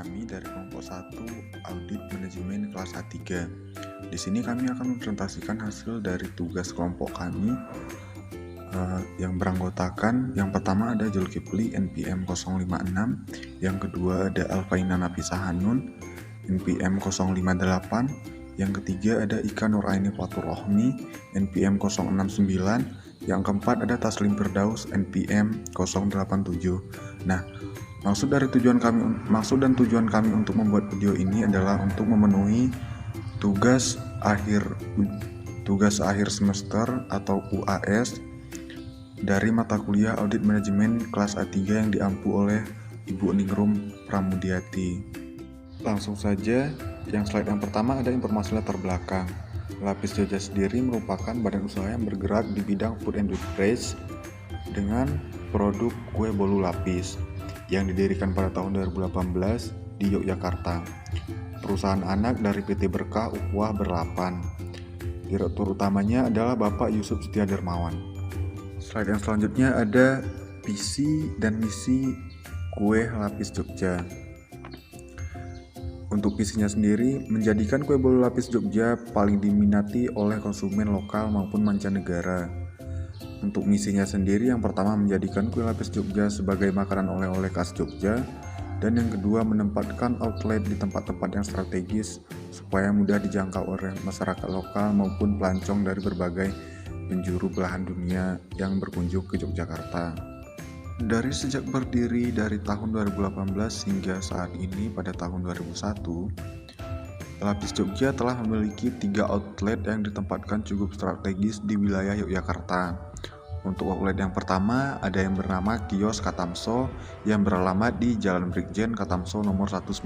kami dari kelompok 1 Audit Manajemen kelas A3. Di sini kami akan mempresentasikan hasil dari tugas kelompok kami yang beranggotakan, yang pertama ada Zulkifli NPM 056, yang kedua ada Alfaina Nafisa Hanun NPM 058, yang ketiga ada Ika Nuraini Fatur Rohmi NPM 069, yang keempat ada Taslim Firdaus NPM 087. Nah, maksud dan tujuan kami untuk membuat video ini adalah untuk memenuhi tugas akhir semester atau UAS dari mata kuliah Audit Manajemen kelas A3 yang diampu oleh Ibu Ningrum Pramudiati. Langsung saja, yang slide yang pertama ada informasi latar belakang. Lapis Jogja sendiri merupakan badan usaha yang bergerak di bidang food and beverage dengan produk kue bolu lapis yang didirikan pada tahun 2018 di Yogyakarta. Perusahaan anak dari PT Berkah Ukhuwah Berlapan. Direktur utamanya adalah Bapak Yusuf Setia Dermawan. Slide yang selanjutnya ada visi dan misi kue lapis Jogja. Untuk visinya sendiri, menjadikan kue bolu lapis Jogja paling diminati oleh konsumen lokal maupun mancanegara. Untuk misinya sendiri, yang pertama menjadikan kue lapis Jogja sebagai makanan oleh-oleh khas Jogja, dan yang kedua menempatkan outlet di tempat-tempat yang strategis supaya mudah dijangkau oleh masyarakat lokal maupun pelancong dari berbagai penjuru belahan dunia yang berkunjung ke Yogyakarta. Dari sejak berdiri dari tahun 2018 hingga saat ini pada tahun 2001, Lapis Jogja telah memiliki 3 outlet yang ditempatkan cukup strategis di wilayah Yogyakarta. Untuk outlet yang pertama ada yang bernama Kios Katamso yang beralamat di Jalan Brigjen Katamso nomor 198.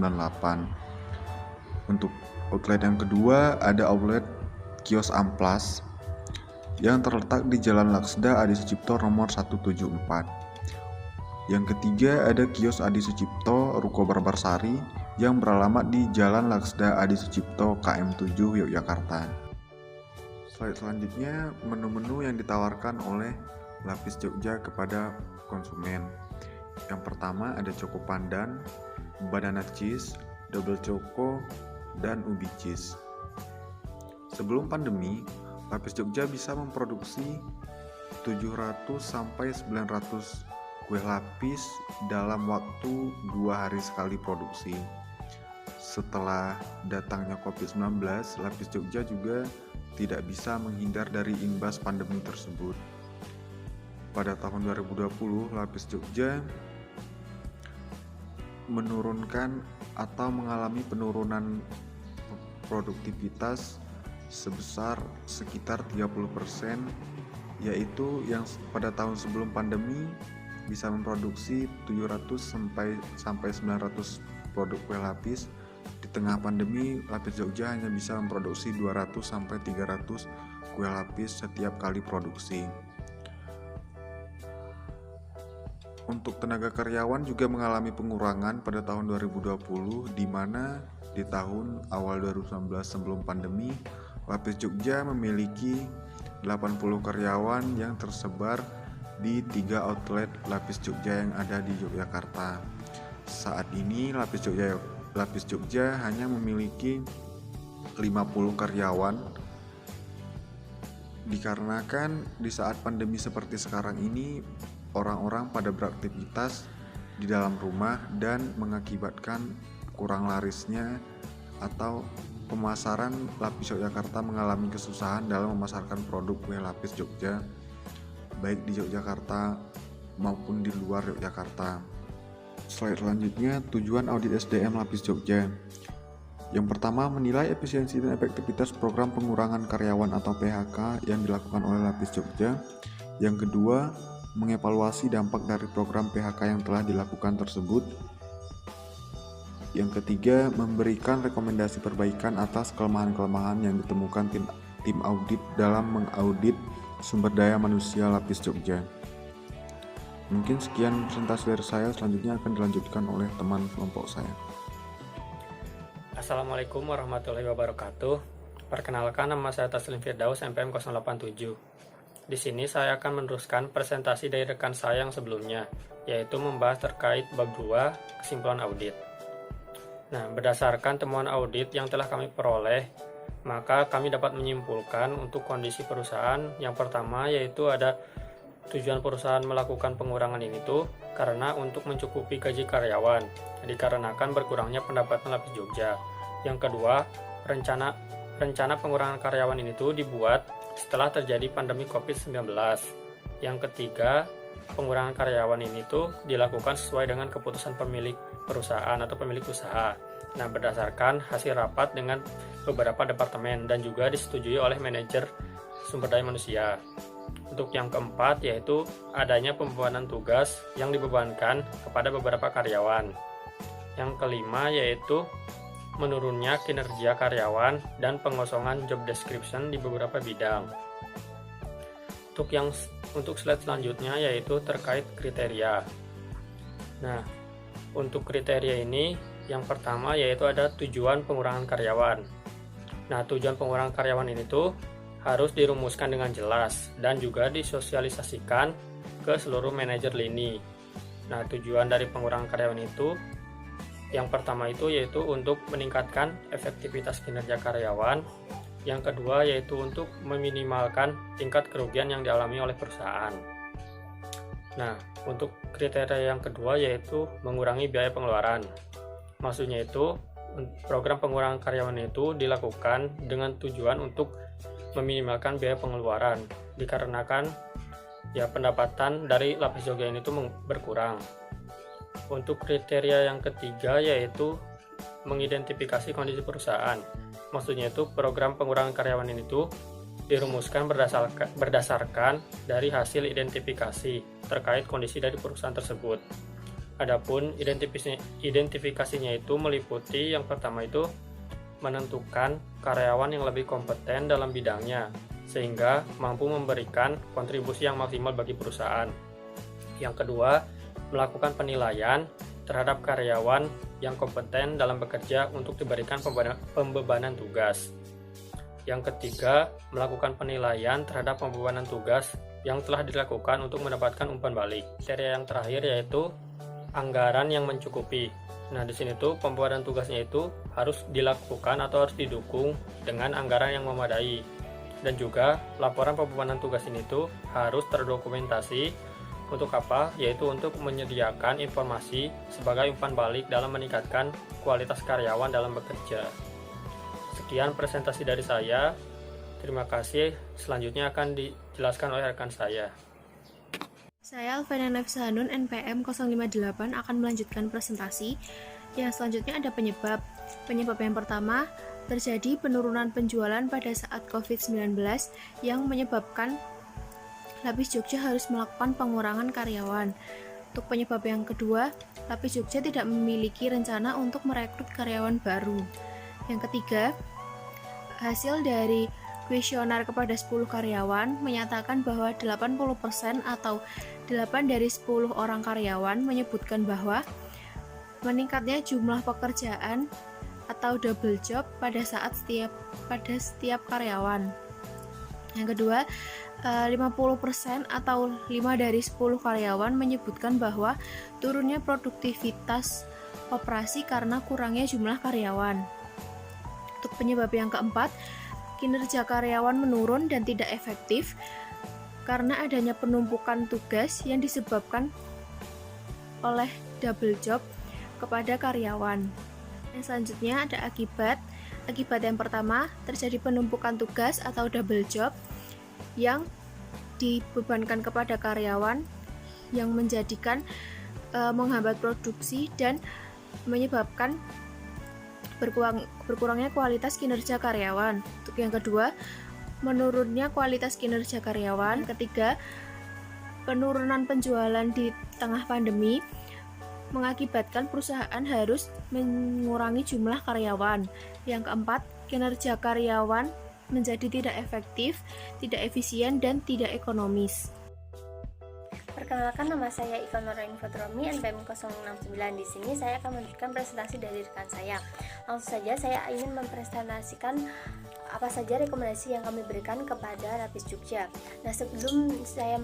Untuk outlet yang kedua ada outlet Kios Amplas yang terletak di Jalan Laksda Adi Sucipto nomor 174. Yang ketiga ada Kios Adi Sucipto Ruko Barbarsari yang beralamat di Jalan Laksda Adi Sucipto KM7 Yogyakarta. Slide selanjutnya menu-menu yang ditawarkan oleh Lapis Jogja kepada konsumen. Yang pertama ada Choco Pandan, Banana Cheese, Double Choco, dan Ubi Cheese. Sebelum pandemi, Lapis Jogja bisa memproduksi 700 sampai 900 kue lapis dalam waktu 2 hari sekali produksi. Setelah datangnya COVID-19, Lapis Jogja juga tidak bisa menghindar dari imbas pandemi tersebut. Pada tahun 2020, Lapis Jogja menurunkan atau mengalami penurunan produktivitas sebesar sekitar 30%, yaitu yang pada tahun sebelum pandemi bisa memproduksi 700 sampai 900 produk kue lapis. Di tengah pandemi, Lapis Jogja hanya bisa memproduksi 200 sampai 300 kue lapis setiap kali produksi. Untuk tenaga karyawan juga mengalami pengurangan pada tahun 2020, di mana di tahun awal 2019 sebelum pandemi, Lapis Jogja memiliki 80 karyawan yang tersebar di 3 outlet Lapis Jogja yang ada di Yogyakarta. Saat ini Lapis Jogja hanya memiliki 50 karyawan, dikarenakan di saat pandemi seperti sekarang ini orang-orang pada beraktivitas di dalam rumah dan mengakibatkan kurang larisnya atau pemasaran Lapis Yogyakarta mengalami kesusahan dalam memasarkan produk kue lapis Jogja baik di Yogyakarta maupun di luar Yogyakarta. Slide selanjutnya, tujuan audit SDM Lapis Jogja. Yang pertama, menilai efisiensi dan efektivitas program pengurangan karyawan atau PHK yang dilakukan oleh Lapis Jogja. Yang kedua, mengevaluasi dampak dari program PHK yang telah dilakukan tersebut. Yang ketiga, memberikan rekomendasi perbaikan atas kelemahan-kelemahan yang ditemukan tim audit dalam mengaudit sumber daya manusia Lapis Jogja. Mungkin sekian presentasi dari saya, selanjutnya akan dilanjutkan oleh teman kelompok saya. Assalamualaikum warahmatullahi wabarakatuh. Perkenalkan, nama saya Taslim Firdaus NPM 087. Di sini saya akan meneruskan presentasi dari rekan saya yang sebelumnya, yaitu membahas terkait bab 2 kesimpulan audit. Nah, berdasarkan temuan audit yang telah kami peroleh, maka kami dapat menyimpulkan untuk kondisi perusahaan yang pertama yaitu ada tujuan perusahaan melakukan pengurangan ini tuh karena untuk mencukupi gaji karyawan, dikarenakan berkurangnya pendapatan Lapis Jogja. Yang kedua, rencana pengurangan karyawan ini tuh dibuat setelah terjadi pandemi COVID-19. Yang ketiga, pengurangan karyawan ini tuh dilakukan sesuai dengan keputusan pemilik perusahaan atau pemilik usaha. Nah, berdasarkan hasil rapat dengan beberapa departemen dan juga disetujui oleh manajer sumber daya manusia. Untuk yang keempat yaitu adanya pembebanan tugas yang dibebankan kepada beberapa karyawan. Yang kelima yaitu menurunnya kinerja karyawan dan pengosongan job description di beberapa bidang. Untuk slide selanjutnya yaitu terkait kriteria. Nah, untuk kriteria ini yang pertama yaitu ada tujuan pengurangan karyawan. Nah, tujuan pengurangan karyawan ini tuh harus dirumuskan dengan jelas dan juga disosialisasikan ke seluruh manajer lini. Nah, tujuan dari pengurangan karyawan itu yang pertama itu yaitu untuk meningkatkan efektivitas kinerja karyawan. Yang kedua yaitu untuk meminimalkan tingkat kerugian yang dialami oleh perusahaan. Nah, untuk kriteria yang kedua yaitu mengurangi biaya pengeluaran. Maksudnya itu program pengurangan karyawan itu dilakukan dengan tujuan untuk meminimalkan biaya pengeluaran dikarenakan ya pendapatan dari Lapis Jogja ini tuh berkurang. Untuk kriteria yang ketiga yaitu mengidentifikasi kondisi perusahaan. Maksudnya itu program pengurangan karyawan ini tuh dirumuskan berdasarkan dari hasil identifikasi terkait kondisi dari perusahaan tersebut. Adapun identifikasinya itu meliputi yang pertama itu menentukan karyawan yang lebih kompeten dalam bidangnya sehingga mampu memberikan kontribusi yang maksimal bagi perusahaan. Yang kedua, melakukan penilaian terhadap karyawan yang kompeten dalam bekerja untuk diberikan pembebanan tugas. Yang ketiga, melakukan penilaian terhadap pembebanan tugas yang telah dilakukan untuk mendapatkan umpan balik. Kriteria yang terakhir yaitu anggaran yang mencukupi. Nah, di sini tuh pembebanan tugasnya itu harus dilakukan atau harus didukung dengan anggaran yang memadai. Dan juga laporan pembebanan tugas ini tuh harus terdokumentasi. Untuk apa? Yaitu untuk menyediakan informasi sebagai umpan balik dalam meningkatkan kualitas karyawan dalam bekerja. Sekian presentasi dari saya. Terima kasih. Selanjutnya akan dijelaskan oleh rekan saya. Saya Alvena Nefsanun, NPM 058 akan melanjutkan presentasi. Yang selanjutnya ada penyebab. Penyebab yang pertama, terjadi penurunan penjualan pada saat COVID-19 yang menyebabkan Lapis Jogja harus melakukan pengurangan karyawan. Untuk penyebab yang kedua, Lapis Jogja tidak memiliki rencana untuk merekrut karyawan baru. Yang ketiga, hasil dari kuesioner kepada 10 karyawan menyatakan bahwa 80% atau 8 dari 10 orang karyawan menyebutkan bahwa meningkatnya jumlah pekerjaan atau double job pada setiap karyawan. Yang kedua, 50% atau 5 dari 10 karyawan menyebutkan bahwa turunnya produktivitas operasi karena kurangnya jumlah karyawan. Untuk penyebab yang keempat, kinerja karyawan menurun dan tidak efektif karena adanya penumpukan tugas yang disebabkan oleh double job kepada karyawan. Yang selanjutnya ada akibat. Akibat yang pertama, terjadi penumpukan tugas atau double job yang dibebankan kepada karyawan yang menjadikan menghambat produksi dan menyebabkan berkurangnya kualitas kinerja karyawan. Untuk yang kedua, menurunnya kualitas kinerja karyawan. Ketiga, penurunan penjualan di tengah pandemi mengakibatkan perusahaan harus mengurangi jumlah karyawan. Yang keempat, kinerja karyawan menjadi tidak efektif, tidak efisien, dan tidak ekonomis. Perkenalkan, nama saya Ika Nora Infotromi, NPM 069. Di sini saya akan memberikan presentasi dari rekan saya. Langsung saja saya ingin mempresentasikan apa saja rekomendasi yang kami berikan kepada Lapis Jogja. Nah, sebelum saya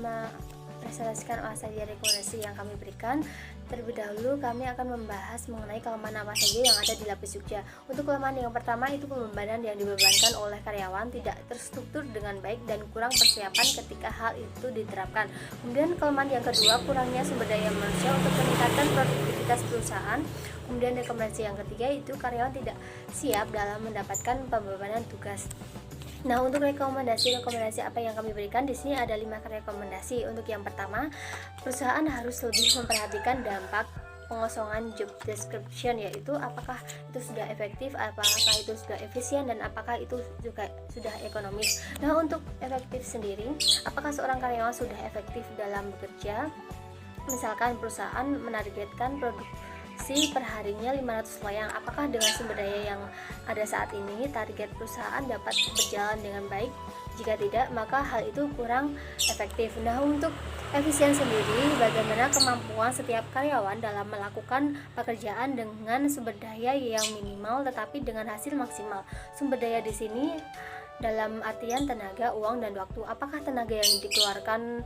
mempresentasikan apa saja rekomendasi yang kami berikan, terlebih dahulu kami akan membahas mengenai kelemahan apa saja yang ada di Lapis Jogja. Untuk kelemahan yang pertama itu pembebanan yang dibebankan oleh karyawan tidak terstruktur dengan baik dan kurang persiapan ketika hal itu diterapkan. Kemudian kelemahan yang kedua, kurangnya sumber daya manusia untuk meningkatkan produktivitas perusahaan. Kemudian rekomendasi yang ketiga itu karyawan tidak siap dalam mendapatkan pembebanan tugas. Nah, untuk rekomendasi apa yang kami berikan di sini ada 5 rekomendasi. Untuk yang pertama, perusahaan harus lebih memperhatikan dampak pengosongan job description, yaitu apakah itu sudah efektif, apakah itu sudah efisien, dan apakah itu juga sudah ekonomis. Nah, untuk efektif sendiri, apakah seorang karyawan sudah efektif dalam bekerja? Misalkan perusahaan menargetkan produksi perharinya 500 loyang, apakah dengan sumber daya yang ada saat ini target perusahaan dapat berjalan dengan baik? Jika tidak, maka hal itu kurang efektif. Nah, untuk efisien sendiri, bagaimana kemampuan setiap karyawan dalam melakukan pekerjaan dengan sumber daya yang minimal tetapi dengan hasil maksimal. Sumber daya di sini dalam artian tenaga, uang, dan waktu. Apakah tenaga yang dikeluarkan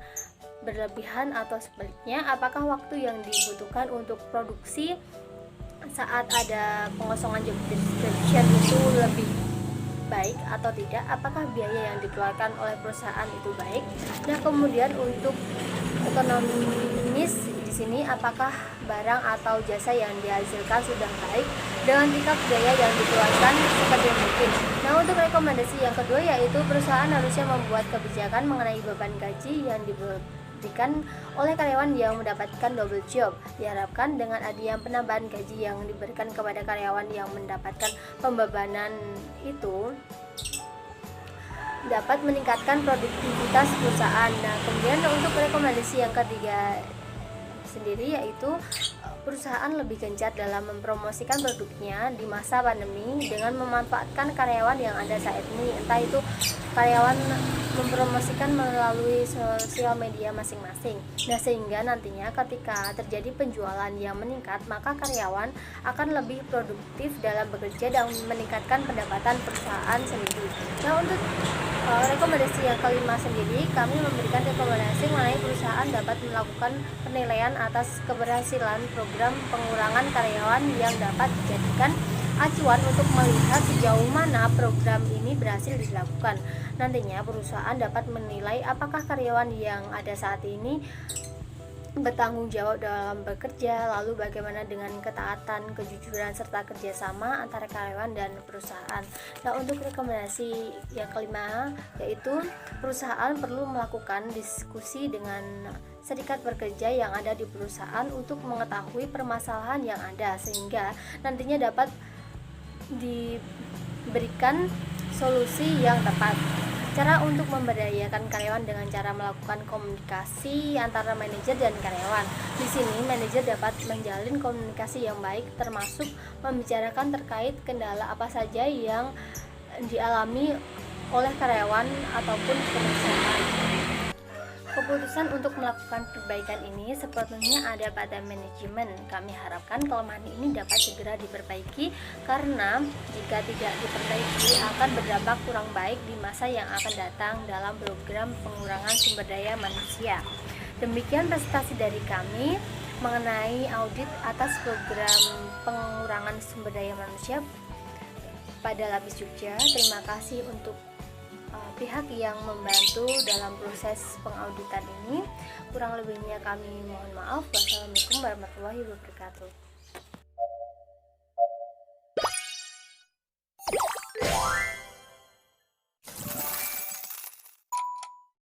berlebihan atau sebaliknya? Apakah waktu yang dibutuhkan untuk produksi saat ada pengosongan job description itu lebih baik atau tidak? Apakah biaya yang dikeluarkan oleh perusahaan itu baik? Nah, kemudian untuk ekonomis di sini, apakah barang atau jasa yang dihasilkan sudah baik dengan tingkat biaya yang dikeluarkan seperti mungkin. Nah, untuk rekomendasi yang kedua yaitu perusahaan harusnya membuat kebijakan mengenai beban gaji yang diberikan oleh karyawan yang mendapatkan double job. Diharapkan dengan adanya penambahan gaji yang diberikan kepada karyawan yang mendapatkan pembebanan itu dapat meningkatkan produktivitas perusahaan. Nah, kemudian untuk rekomendasi yang ketiga sendiri yaitu perusahaan lebih gencar dalam mempromosikan produknya di masa pandemi dengan memanfaatkan karyawan yang ada saat ini, entah itu karyawan mempromosikan melalui sosial media masing-masing. Nah, sehingga nantinya ketika terjadi penjualan yang meningkat, maka karyawan akan lebih produktif dalam bekerja dan meningkatkan pendapatan perusahaan sendiri. Nah, untuk rekomendasi yang kelima sendiri, kami memberikan rekomendasi mengenai perusahaan dapat melakukan penilaian atas keberhasilan program pengurangan karyawan yang dapat dijadikan acuan untuk melihat sejauh mana program ini berhasil dilakukan. Nantinya perusahaan dapat menilai apakah karyawan yang ada saat ini bertanggung jawab dalam bekerja, lalu bagaimana dengan ketaatan, kejujuran, serta kerjasama antara karyawan dan perusahaan. Nah, untuk rekomendasi yang kelima yaitu perusahaan perlu melakukan diskusi dengan serikat pekerja yang ada di perusahaan untuk mengetahui permasalahan yang ada sehingga nantinya dapat diberikan solusi yang tepat. Cara untuk memberdayakan karyawan dengan cara melakukan komunikasi antara manajer dan karyawan. Di sini manajer dapat menjalin komunikasi yang baik termasuk membicarakan terkait kendala apa saja yang dialami oleh karyawan ataupun perusahaan. Keputusan untuk melakukan perbaikan ini sepenuhnya ada pada manajemen. Kami harapkan kelemahan ini dapat segera diperbaiki karena jika tidak diperbaiki akan berdampak kurang baik di masa yang akan datang dalam program pengurangan sumber daya manusia. Demikian presentasi dari kami mengenai audit atas program pengurangan sumber daya manusia pada Lapis Jogja. Terima kasih untuk pihak yang membantu dalam proses pengauditan ini. Kurang lebihnya kami mohon maaf. Wassalamualaikum warahmatullahi wabarakatuh.